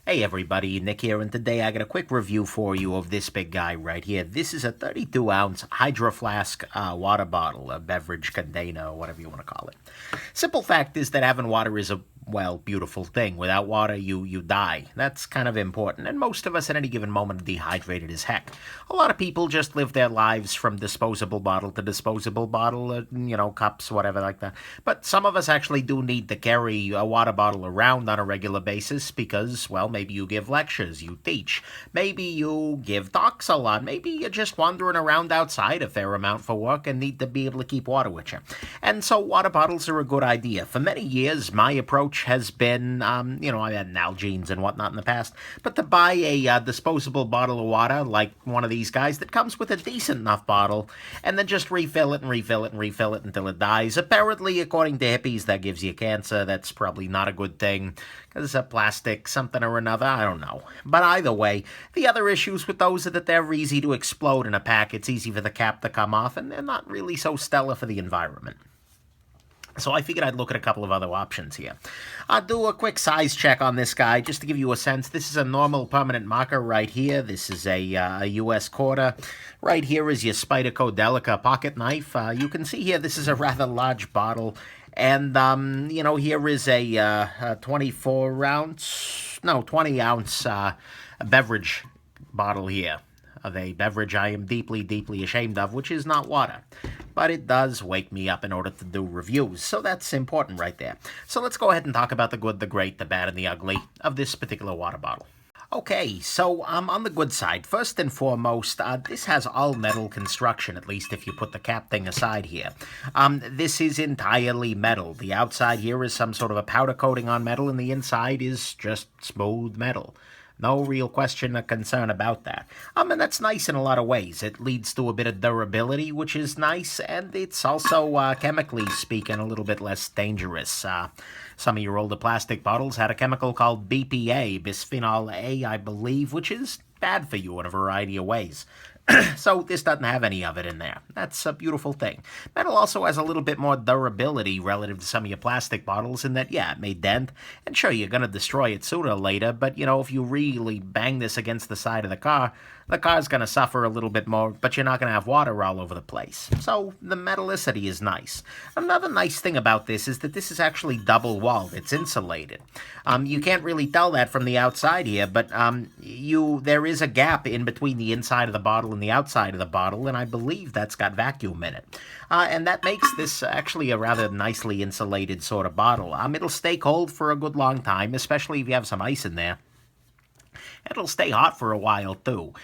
Hey everybody, Nick here, and today I got a quick review for you of this big guy right here. This is a 32-ounce Hydro Flask water bottle, a beverage container, whatever you want to call it. Simple fact is that having water is a, well, beautiful thing. Without water, you die. That's kind of important, and most of us at any given moment are dehydrated as heck. A lot of people just live their lives from disposable bottle to disposable bottle, cups, whatever like that. But some of us actually do need to carry a water bottle around on a regular basis because, well, maybe you give lectures, you teach, maybe you give talks a lot, maybe you're just wandering around outside a fair amount for work and need to be able to keep water with you. And so water bottles are a good idea. For many years, my approach has been, I had Nalgene's and whatnot in the past, but to buy a disposable bottle of water, like one of these guys, that comes with a decent enough bottle, and then just refill it and refill it and refill it until it dies. Apparently, according to hippies, that gives you cancer. That's probably not a good thing, because it's a plastic something or another, I don't know. But either way, the other issues with those are that they're easy to explode in a pack. It's easy for the cap to come off, and they're not really so stellar for the environment. So I figured I'd look at a couple of other options here. I'll do a quick size check on this guy, just to give you a sense. This is a normal permanent marker right here. This is a U.S. quarter. Right here is your Spyderco Delica pocket knife. You can see here this is a rather large bottle. And, here is a 20-ounce beverage bottle here of a beverage I am deeply, deeply ashamed of, which is not water. But it does wake me up in order to do reviews, so that's important right there. So let's go ahead and talk about the good, the great, the bad, and the ugly of this particular water bottle. Okay, so on the good side, first and foremost, this has all-metal construction, at least if you put the cap thing aside here. This is entirely metal. The outside here is some sort of a powder coating on metal, and the inside is just smooth metal. No real question or concern about that. And that's nice in a lot of ways. It leads to a bit of durability, which is nice, and it's also, chemically speaking, a little bit less dangerous. Some of your older plastic bottles had a chemical called BPA, bisphenol A, I believe, which is bad for you in a variety of ways. So this doesn't have any of it in there. That's a beautiful thing. Metal also has a little bit more durability relative to some of your plastic bottles in that, yeah, it may dent, and sure, you're going to destroy it sooner or later, but, if you really bang this against the side of the car's going to suffer a little bit more, but you're not going to have water all over the place. So the metallicity is nice. Another nice thing about this is that this is actually double-walled. It's insulated. You can't really tell that from the outside here, but there is a gap in between the inside of the bottle and the outside of the bottle, and I believe that's got vacuum in it. And that makes this actually a rather nicely insulated sort of bottle. It'll stay cold for a good long time, especially if you have some ice in there. It'll stay hot for a while, too.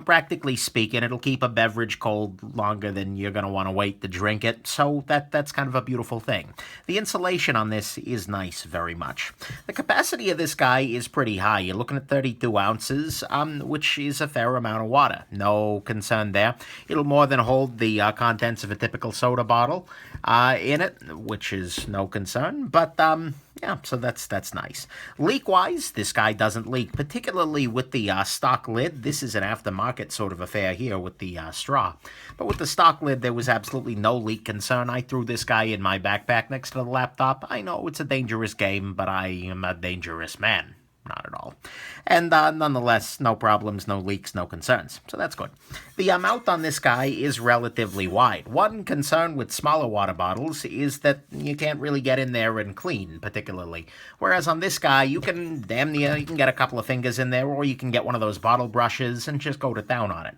Practically speaking, it'll keep a beverage cold longer than you're going to want to wait to drink it, so that's kind of a beautiful thing. The insulation on this is nice very much. The capacity of this guy is pretty high. You're looking at 32 ounces, which is a fair amount of water. No concern there. It'll more than hold the contents of a typical soda bottle in it, which is no concern, but yeah, so that's nice. Leak-wise, this guy doesn't leak, particularly with the stock lid. This is an aftermarket sort of affair here with the straw. But with the stock lid, there was absolutely no leak concern. I threw this guy in my backpack next to the laptop. I know it's a dangerous game, but I am a dangerous man. Not at all. And nonetheless, no problems, no leaks, no concerns. So that's good. The mouth on this guy is relatively wide. One concern with smaller water bottles is that you can't really get in there and clean, particularly. Whereas on this guy, you can get a couple of fingers in there, or you can get one of those bottle brushes and just go to town on it.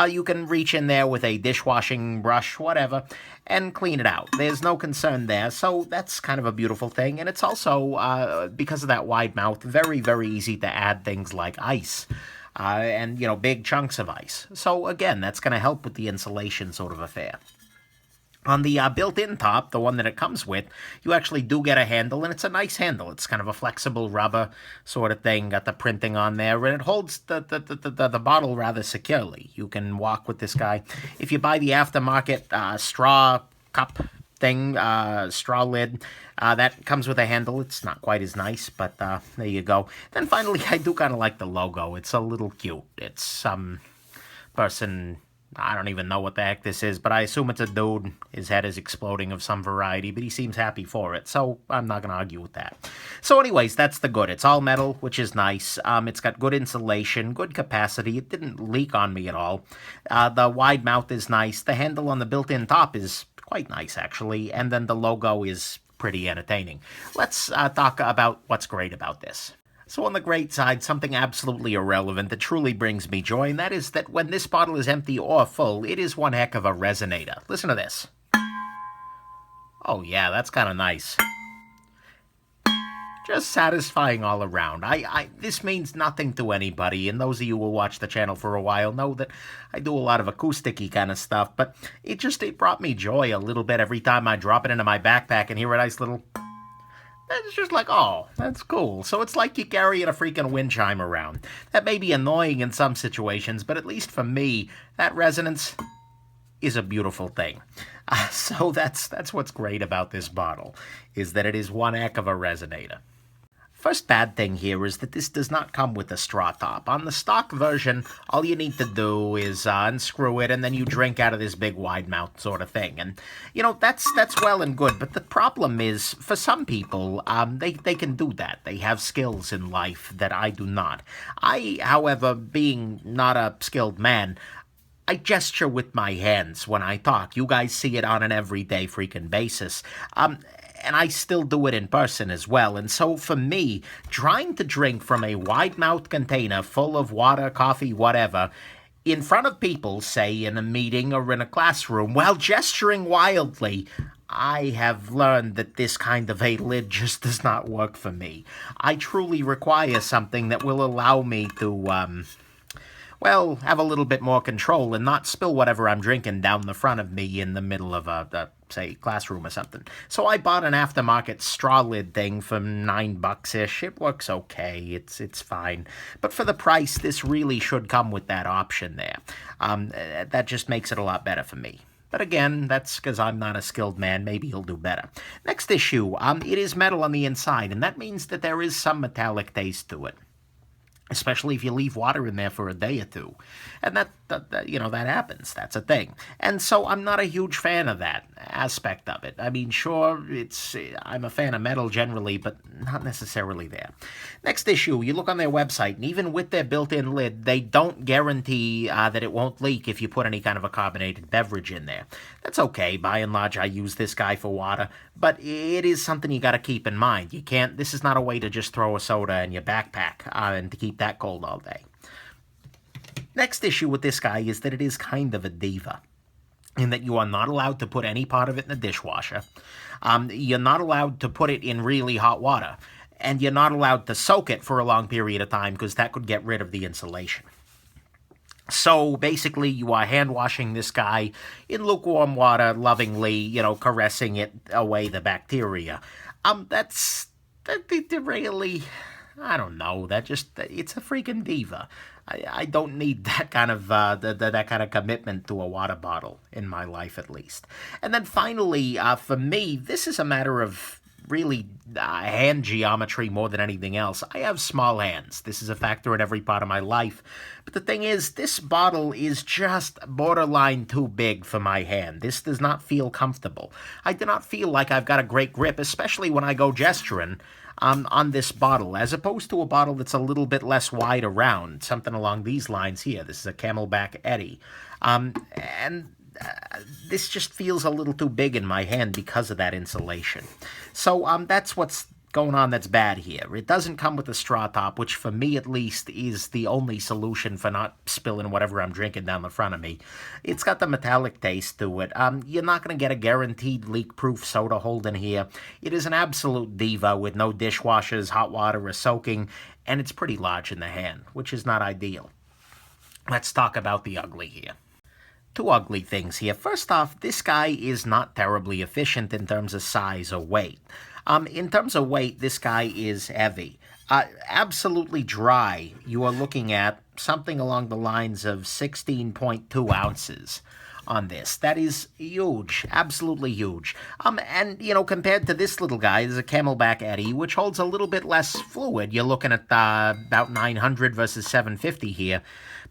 You can reach in there with a dishwashing brush, whatever, and clean it out. There's no concern there, so that's kind of a beautiful thing. And it's also, because of that wide mouth, very, very easy to add things like ice. And big chunks of ice. So again, that's going to help with the insulation sort of affair. On the built-in top, the one that it comes with, you actually do get a handle, and it's a nice handle. It's kind of a flexible rubber sort of thing, got the printing on there, and it holds the bottle rather securely. You can walk with this guy. If you buy the aftermarket straw cup thing, straw lid, that comes with a handle. It's not quite as nice, but there you go. Then finally, I do kind of like the logo. It's a little cute. It's some person I don't even know what the heck this is, but I assume it's a dude. His head is exploding of some variety, but he seems happy for it, so I'm not going to argue with that. So anyways, that's the good. It's all metal, which is nice. It's got good insulation, good capacity. It didn't leak on me at all. The wide mouth is nice. The handle on the built-in top is quite nice, actually, and then the logo is pretty entertaining. Let's talk about what's great about this. So on the great side, something absolutely irrelevant that truly brings me joy, and that is that when this bottle is empty or full, it is one heck of a resonator. Listen to this. Oh yeah, that's kind of nice. Just satisfying all around. This means nothing to anybody, and those of you who watch the channel for a while know that I do a lot of acoustic-y kind of stuff, but it brought me joy a little bit every time I drop it into my backpack and hear a nice little... It's just like, oh, that's cool. So it's like you carrying a freaking wind chime around. That may be annoying in some situations, but at least for me, that resonance is a beautiful thing. So that's what's great about this bottle, is that it is one heck of a resonator. First bad thing here is that this does not come with a straw top. On the stock version, all you need to do is unscrew it, and then you drink out of this big wide mouth sort of thing. And, you know, that's well and good, but the problem is, for some people, they can do that. They have skills in life that I do not. I, however, being not a skilled man, I gesture with my hands when I talk. You guys see it on an everyday freaking basis. And I still do it in person as well. And so for me, trying to drink from a wide-mouthed container full of water, coffee, whatever, in front of people, say in a meeting or in a classroom, while gesturing wildly, I have learned that this kind of a lid just does not work for me. I truly require something that will allow me to, well, have a little bit more control and not spill whatever I'm drinking down the front of me in the middle of say, classroom or something. So I bought an aftermarket straw lid thing for $9-ish. It works okay. It's fine. But for the price, this really should come with that option there. That just makes it a lot better for me. But again, that's because I'm not a skilled man. Maybe he'll do better. Next issue, it is metal on the inside, and that means that there is some metallic taste to it. Especially if you leave water in there for a day or two. And that happens. That's a thing. And so I'm not a huge fan of that aspect of it. I mean, sure, I'm a fan of metal generally, but not necessarily there. Next issue, you look on their website, and even with their built-in lid, they don't guarantee that it won't leak if you put any kind of a carbonated beverage in there. That's okay. By and large, I use this guy for water, but it is something you got to keep in mind. This is not a way to just throw a soda in your backpack and to keep that cold all day. Next issue with this guy is that it is kind of a diva, in that you are not allowed to put any part of it in the dishwasher. You're not allowed to put it in really hot water, and you're not allowed to soak it for a long period of time because that could get rid of the insulation. So basically, you are hand washing this guy in lukewarm water, lovingly, caressing it away the bacteria. That's really, I don't know. It's a freaking diva. I don't need that kind of that kind of commitment to a water bottle in my life, at least. And then finally, for me, this is a matter of really hand geometry more than anything else. I have small hands. This is a factor in every part of my life. But the thing is, this bottle is just borderline too big for my hand. This does not feel comfortable. I do not feel like I've got a great grip, especially when I go gesturing on this bottle, as opposed to a bottle that's a little bit less wide around, something along these lines here. This is a Camelback Eddie. This just feels a little too big in my hand because of that insulation. So that's what's going on that's bad here. It doesn't come with a straw top, which for me at least is the only solution for not spilling whatever I'm drinking down the front of me. It's got the metallic taste to it. You're not going to get a guaranteed leak-proof soda hold in here. It is an absolute diva with no dishwashers, hot water, or soaking, and it's pretty large in the hand, which is not ideal. Let's talk about the ugly here. Two ugly things here. First off, this guy is not terribly efficient in terms of size or weight. In terms of weight, this guy is heavy. Absolutely dry. You are looking at something along the lines of 16.2 ounces on this. That is huge. Absolutely huge. And, compared to this little guy, there's a Camelback Eddie, which holds a little bit less fluid. You're looking at about 900 versus 750 here.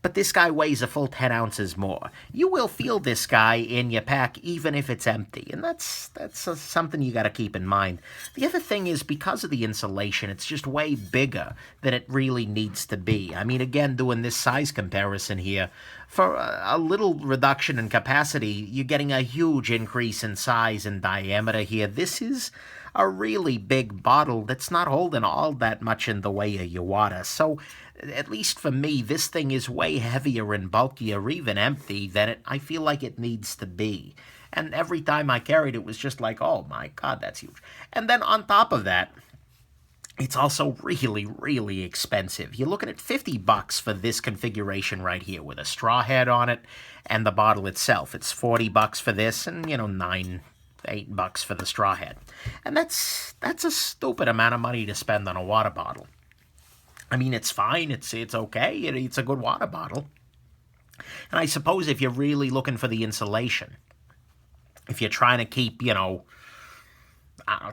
but this guy weighs a full 10 ounces more. You will feel this guy in your pack even if it's empty, and that's something you got to keep in mind. The other thing is, because of the insulation, it's just way bigger than it really needs to be. I mean, again, doing this size comparison here, for a little reduction in capacity, you're getting a huge increase in size and diameter here. This is a really big bottle that's not holding all that much in the way of your water. So, at least for me, this thing is way heavier and bulkier, even empty, than I feel like it needs to be. And every time I carried it, it was just like, oh my God, that's huge. And then on top of that, it's also really, really expensive. You're looking at $50 for this configuration right here with a straw head on it and the bottle itself. It's $40 for this, and $8 for the straw head. And that's a stupid amount of money to spend on a water bottle. I mean, it's fine. It's okay. It's a good water bottle. And I suppose if you're really looking for the insulation, if you're trying to keep,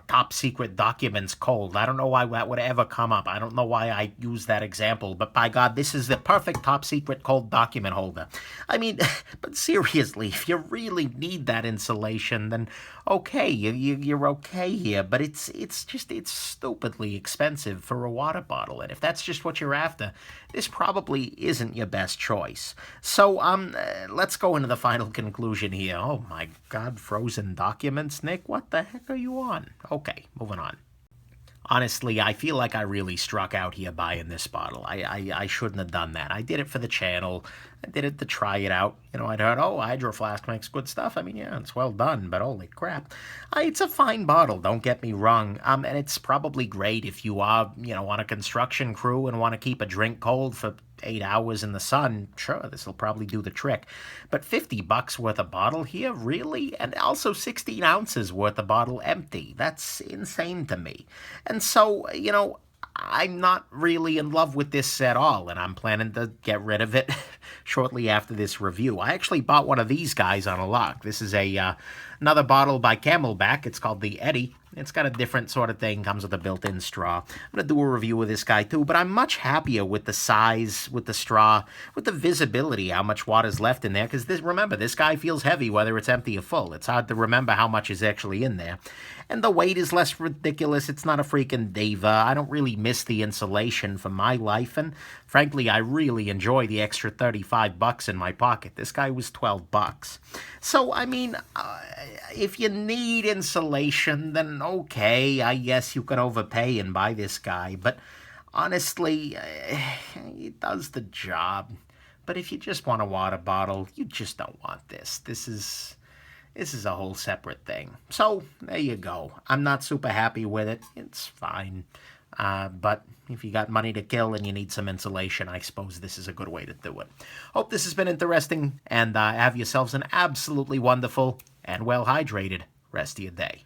top secret documents cold. I don't know why that would ever come up. I don't know why I use that example, but by God, this is the perfect top secret cold document holder. I mean, but seriously, if you really need that insulation, then okay, you're okay here, but it's stupidly expensive for a water bottle, and if that's just what you're after, this probably isn't your best choice. So, let's go into the final conclusion here. Oh my God, frozen documents, Nick, what the heck are you on? Okay, moving on. Honestly, I feel like I really struck out here buying this bottle. I shouldn't have done that. I did it for the channel. I did it to try it out. I'd heard, Hydro Flask makes good stuff. I mean, yeah, it's well done, but holy crap. It's a fine bottle, don't get me wrong. And it's probably great if you are, on a construction crew and want to keep a drink cold for 8 hours in the sun. Sure, this will probably do the trick. But $50 worth of bottle here, really? And also 16 ounces worth of bottle empty. That's insane to me. And so, I'm not really in love with this at all, and I'm planning to get rid of it shortly after this review. I actually bought one of these guys on a lock. This is another bottle by Camelback. It's called the Eddie. It's got a different sort of thing, comes with a built-in straw. I'm going to do a review of this guy too, but I'm much happier with the size, with the straw, with the visibility, how much water's left in there, because remember, this guy feels heavy whether it's empty or full. It's hard to remember how much is actually in there. And the weight is less ridiculous. It's not a freaking diva. I don't really miss the insulation for my life, and frankly, I really enjoy the extra $35 in my pocket. This guy was $12. So, I mean, if you need insulation, then okay, I guess you could overpay and buy this guy, but honestly, it does the job. But if you just want a water bottle, you just don't want this. This is a whole separate thing. So, there you go. I'm not super happy with it. It's fine. But if you got money to kill and you need some insulation, I suppose this is a good way to do it. Hope this has been interesting, and have yourselves an absolutely wonderful and well-hydrated rest of your day.